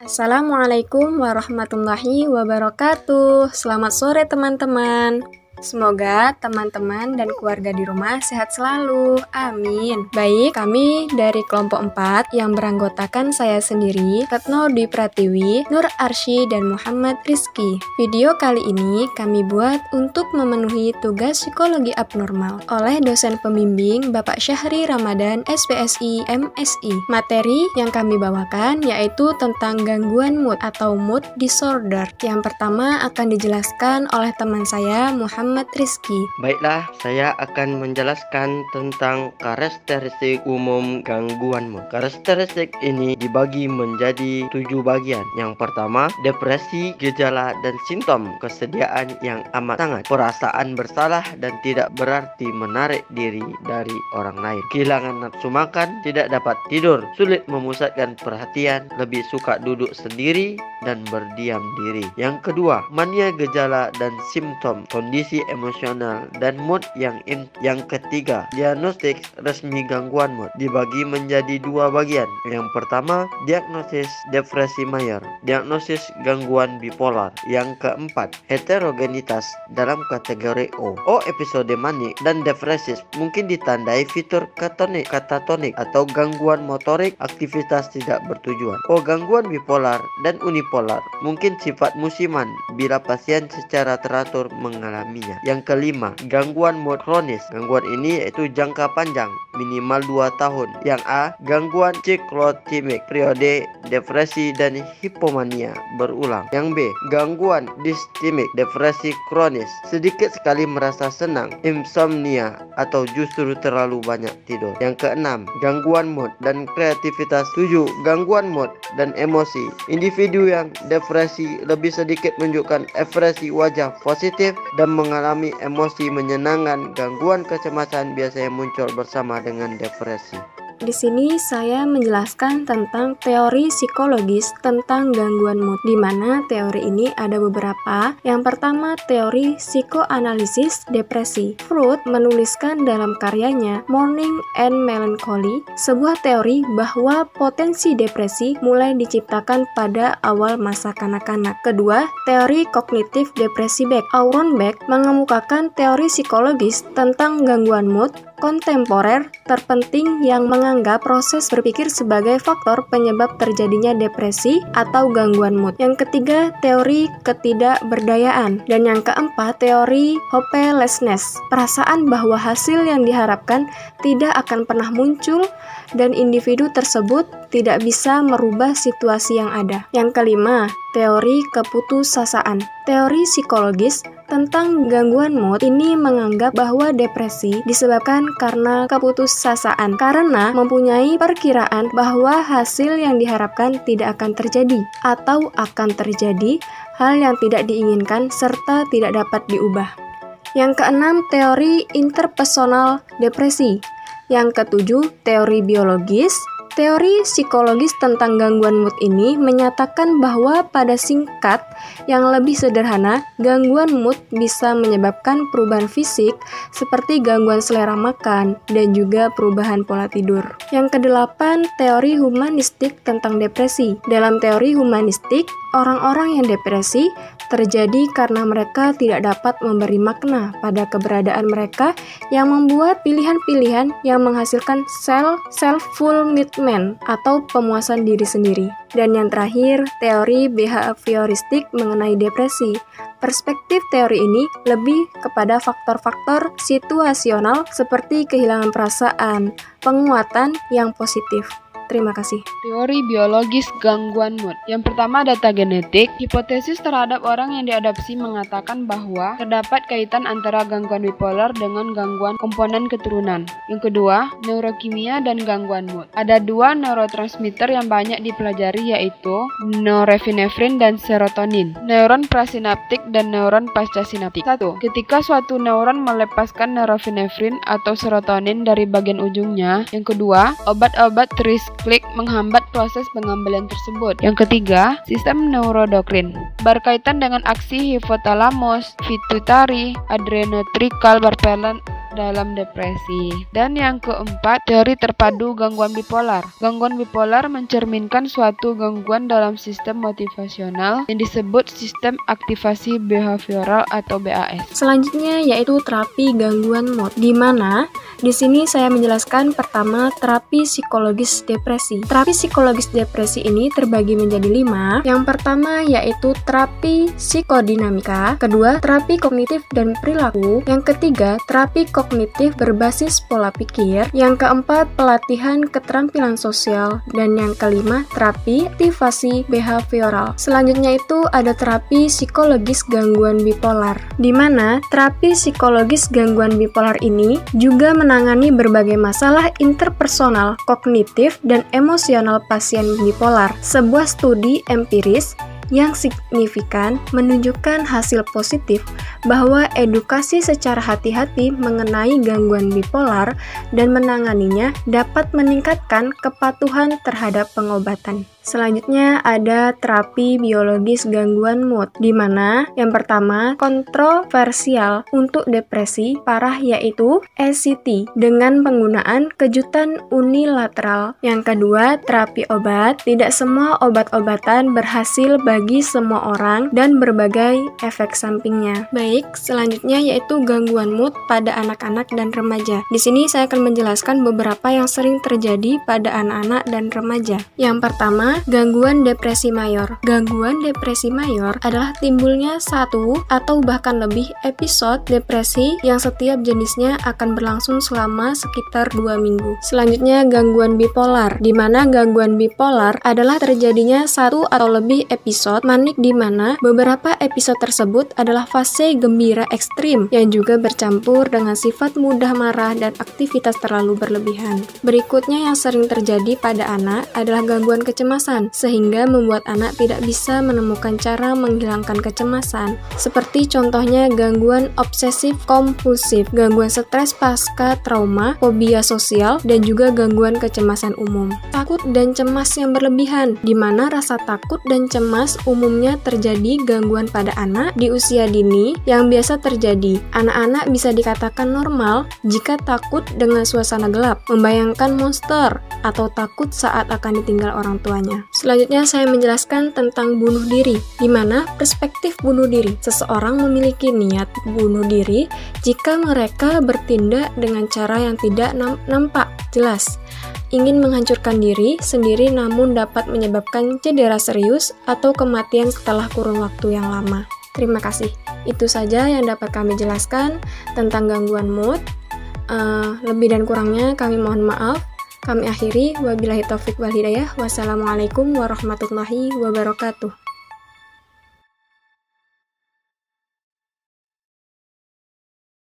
Assalamualaikum warahmatullahi wabarakatuh. Selamat sore teman-teman. Semoga teman-teman dan keluarga di rumah sehat selalu. Amin. Baik, kami dari kelompok 4 yang beranggotakan saya sendiri, Retno Dwi Pratiwi, Nur Arsy, dan Muhammad Rizky. Video kali ini kami buat untuk memenuhi tugas psikologi abnormal oleh dosen pembimbing Bapak Syahri Ramadan, SPSI, MSI. Materi yang kami bawakan yaitu tentang gangguan mood atau mood disorder. Yang pertama akan dijelaskan oleh teman saya, Muhammad Rizky. Baiklah, saya akan menjelaskan tentang karakteristik umum gangguan mood. Karakteristik ini dibagi menjadi 7 bagian. Yang pertama, depresi, gejala dan simptom kesediaan yang amat sangat, perasaan bersalah dan tidak berarti menarik diri dari orang lain, kehilangan nafsu makan, tidak dapat tidur, sulit memusatkan perhatian, lebih suka duduk sendiri dan berdiam diri. Yang kedua, mania, gejala dan simptom kondisi emosional dan mood yang ketiga, diagnostik resmi gangguan mood dibagi menjadi 2 bagian. Yang pertama, diagnosis depresi mayor, diagnosis gangguan bipolar. Yang keempat, heterogenitas dalam kategori O. O episode manik dan depresif mungkin ditandai fitur katatonik atau gangguan motorik, aktivitas tidak bertujuan. O gangguan bipolar dan unipolar mungkin sifat musiman bila pasien secara teratur mengalaminya. Yang kelima, gangguan mood kronis. Gangguan ini yaitu jangka panjang, minimal 2 tahun. Yang A, gangguan siklotimik, periode depresi dan hipomania berulang. Yang B, gangguan distimik, depresi kronis, sedikit sekali merasa senang, insomnia atau justru terlalu banyak tidur. Yang keenam, gangguan mood dan kreativitas. 7, gangguan mood dan emosi. Individu yang depresi lebih sedikit menunjukkan ekspresi wajah positif dan mengalami emosi menyenangkan. Gangguan kecemasan biasanya muncul bersama dengan depresi. Di sini saya menjelaskan tentang teori psikologis tentang gangguan mood, di mana teori ini ada beberapa. Yang pertama, teori psikoanalisis depresi. Freud menuliskan dalam karyanya Morning and Melancholy sebuah teori bahwa potensi depresi mulai diciptakan pada awal masa kanak-kanak. Kedua, teori kognitif depresi Beck. Aaron Beck mengemukakan teori psikologis tentang gangguan mood kontemporer terpenting yang menganggap proses berpikir sebagai faktor penyebab terjadinya depresi atau gangguan mood. Yang ketiga, teori ketidakberdayaan. Dan yang keempat, teori hopelessness, perasaan bahwa hasil yang diharapkan tidak akan pernah muncul dan individu tersebut tidak bisa merubah situasi yang ada. Yang kelima, teori keputusasaan. Teori psikologis tentang gangguan mood ini menganggap bahwa depresi disebabkan karena keputusasaan, karena mempunyai perkiraan bahwa hasil yang diharapkan tidak akan terjadi atau akan terjadi hal yang tidak diinginkan serta tidak dapat diubah. Yang keenam, teori interpersonal depresi. Yang ketujuh, teori biologis. Teori psikologis tentang gangguan mood ini menyatakan bahwa pada singkat yang lebih sederhana, gangguan mood bisa menyebabkan perubahan fisik seperti gangguan selera makan dan juga perubahan pola tidur. Yang kedelapan, teori humanistik tentang depresi. Dalam teori humanistik, orang-orang yang depresi terjadi karena mereka tidak dapat memberi makna pada keberadaan mereka yang membuat pilihan-pilihan yang menghasilkan self-fulfillment atau pemuasan diri sendiri. Dan yang terakhir, teori behavioristik mengenai depresi. Perspektif teori ini lebih kepada faktor-faktor situasional seperti kehilangan perasaan, penguatan yang positif. Terima kasih. Teori biologis gangguan mood. Yang pertama, data genetik. Hipotesis terhadap orang yang diadopsi mengatakan bahwa terdapat kaitan antara gangguan bipolar dengan gangguan komponen keturunan. Yang kedua, neurokimia dan gangguan mood. Ada 2 neurotransmitter yang banyak dipelajari, yaitu norepinefrin dan serotonin, neuron prasinaptik dan neuron pascasinaptik. 1. Ketika suatu neuron melepaskan norepinefrin atau serotonin dari bagian ujungnya. Yang kedua, obat-obat trisklik menghambat proses pengambilan tersebut. Yang ketiga, sistem neurodokrin berkaitan dengan aksi hipotalamus, pituitary, adrenocortical, dalam depresi. Dan yang keempat, teori terpadu gangguan bipolar. Gangguan bipolar mencerminkan suatu gangguan dalam sistem motivasional yang disebut sistem aktivasi behavioral atau BAS. Selanjutnya yaitu terapi gangguan mood, di mana di sini saya menjelaskan pertama terapi psikologis depresi. Terapi psikologis depresi ini terbagi menjadi 5. Yang pertama yaitu terapi psikodinamika, kedua terapi kognitif dan perilaku, yang ketiga terapi kognitif berbasis pola pikir, yang keempat pelatihan keterampilan sosial, dan yang kelima terapi aktivasi behavioral. Selanjutnya itu ada terapi psikologis gangguan bipolar, di mana terapi psikologis gangguan bipolar ini juga menangani berbagai masalah interpersonal, kognitif, dan emosional pasien bipolar. Sebuah studi empiris yang signifikan menunjukkan hasil positif bahwa edukasi secara hati-hati mengenai gangguan bipolar dan menanganinya dapat meningkatkan kepatuhan terhadap pengobatan. Selanjutnya ada terapi biologis gangguan mood, di mana yang pertama kontroversial untuk depresi parah yaitu ACT dengan penggunaan kejutan unilateral. Yang kedua terapi obat. Tidak semua obat-obatan berhasil bagi semua orang dan berbagai efek sampingnya. Baik, selanjutnya yaitu gangguan mood pada anak-anak dan remaja. Di sini saya akan menjelaskan beberapa yang sering terjadi pada anak-anak dan remaja. Yang pertama, gangguan depresi mayor. Gangguan depresi mayor adalah timbulnya satu atau bahkan lebih episode depresi yang setiap jenisnya akan berlangsung selama sekitar 2 minggu. Selanjutnya gangguan bipolar, di mana gangguan bipolar adalah terjadinya satu atau lebih episode manik di mana beberapa episode tersebut adalah fase gembira ekstrim yang juga bercampur dengan sifat mudah marah dan aktivitas terlalu berlebihan. Berikutnya yang sering terjadi pada anak adalah gangguan kecemasan, sehingga membuat anak tidak bisa menemukan cara menghilangkan kecemasan, seperti contohnya gangguan obsesif kompulsif, gangguan stres pasca trauma, fobia sosial, dan juga gangguan kecemasan umum. Takut dan cemas yang berlebihan, di mana rasa takut dan cemas umumnya terjadi gangguan pada anak di usia dini yang biasa terjadi. Anak-anak bisa dikatakan normal jika takut dengan suasana gelap, membayangkan monster, atau takut saat akan ditinggal orang tuanya. Selanjutnya saya menjelaskan tentang bunuh diri, di mana perspektif bunuh diri. Seseorang memiliki niat bunuh diri jika mereka bertindak dengan cara yang tidak nampak jelas, ingin menghancurkan diri sendiri namun dapat menyebabkan cedera serius atau kematian setelah kurun waktu yang lama. Terima kasih. Itu saja yang dapat kami jelaskan tentang gangguan mood. Lebih dan kurangnya kami mohon maaf. Kami akhiri, wabillahi taufik wal hidayah. Wassalamualaikum warahmatullahi wabarakatuh.